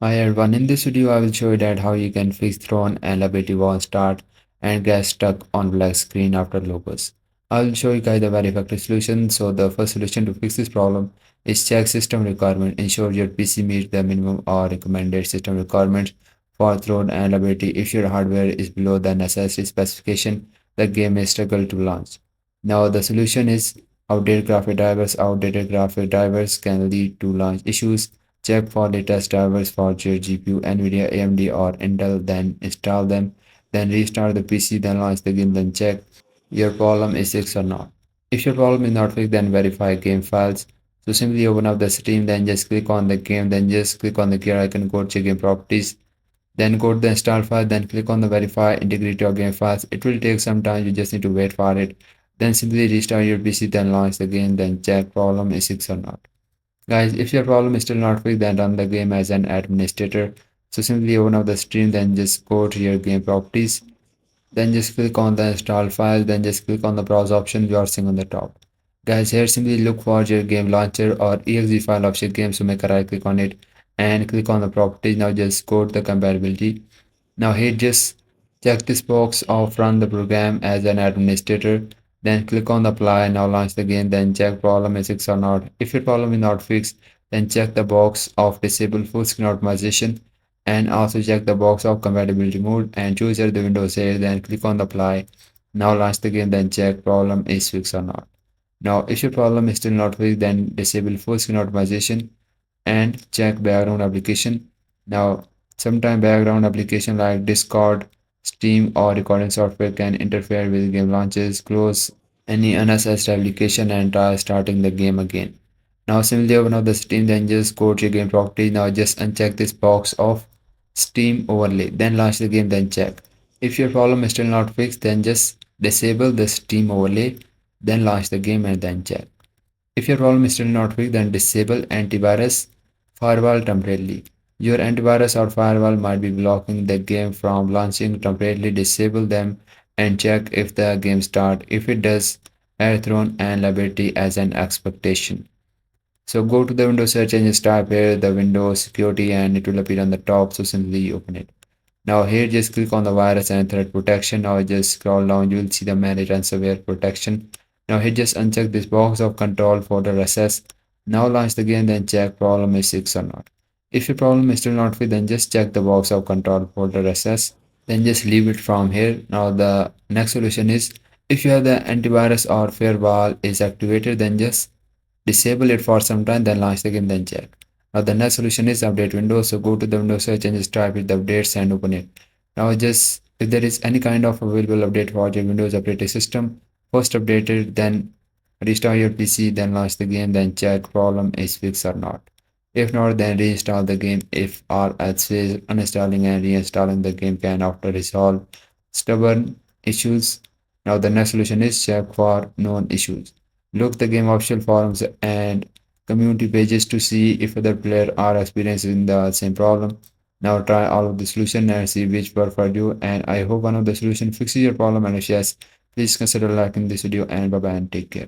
Hi everyone, in this video I will show you that how you can fix thrown and ability won't start and get stuck on black screen after logos. I will show you guys the very effective solution. So the first solution to fix this problem is check system requirement. Ensure your PC meets the minimum or recommended system requirements for thrown and ability. If your hardware is below the necessary specification, the game may struggle to launch. Now the solution is outdated graphic drivers. Outdated graphic drivers can lead to launch issues. Check for latest drivers for your GPU, NVIDIA, AMD, or Intel, then install them. Then restart the PC, then launch the game, then check your problem is fixed or not. If your problem is not fixed, then verify game files. So simply open up the Steam, then just click on the game, then just click on the gear icon, go to game properties, then go to the install file, then click on the verify integrity of game files. It will take some time, you just need to wait for it. Then simply restart your PC, then launch the game, then check problem is fixed or not. Guys, if your problem is still not fixed, then run the game as an administrator. So simply open up the stream, then just go to your game properties, then just click on the install file, then just click on the browse option you are seeing on the top. Guys, here simply look for your game launcher or exe file of your game, so make a right click on it and click on the properties. Now just go to the compatibility. Now here just check this box of run the program as an administrator. Then click on the apply. Now launch the game. Then check problem is fixed or not. If your problem is not fixed, then check the box of disable full screen optimization and also check the box of compatibility mode and choose the Windows here. Then click on the apply. Now launch the game. Then check problem is fixed or not. Now if your problem is still not fixed, then disable full screen optimization and check background application. Now, sometimes background application like Discord, Steam, or recording software can interfere with game launches. Close any unassessed application and try starting the game again. Now, simply open up the Steam, then just go to your game properties. Now, just uncheck this box of Steam overlay, then launch the game, then check. If your problem is still not fixed, then just disable the Steam overlay, then launch the game and then check. If your problem is still not fixed, then disable antivirus firewall temporarily. Your antivirus or firewall might be blocking the game from launching. Temporarily disable them and check if the game start. If it does, add thrown and liability as an expectation. So go to the Windows search and just type here the Windows security and it will appear on the top. So simply open it. Now here just click on the virus and threat protection. Now just scroll down, you will see the manage ransomware protection. Now here just uncheck this box of control folder access. Now launch the game, then check problem is fixed or not. If your problem is still not fixed, then just check the box of control folder access. Then just leave it from here. Now the next solution is if you have the antivirus or firewall is activated, then just disable it for some time, then launch the game, then check. Now the next solution is update Windows. So go to the Windows search and just type it the updates and open it. Now just if there is any kind of available update for your Windows operating system, first update it, then restart your PC, then launch the game, then check problem is fixed or not. If not, then reinstall the game. If all else fails, uninstalling and reinstalling the game can after resolve stubborn issues. Now the next solution is check for known issues. Look the game official forums and community pages to see if other players are experiencing the same problem. Now try all of the solution and see which work for you. And I hope one of the solution fixes your problem. And if yes, please consider liking this video and bye bye and take care.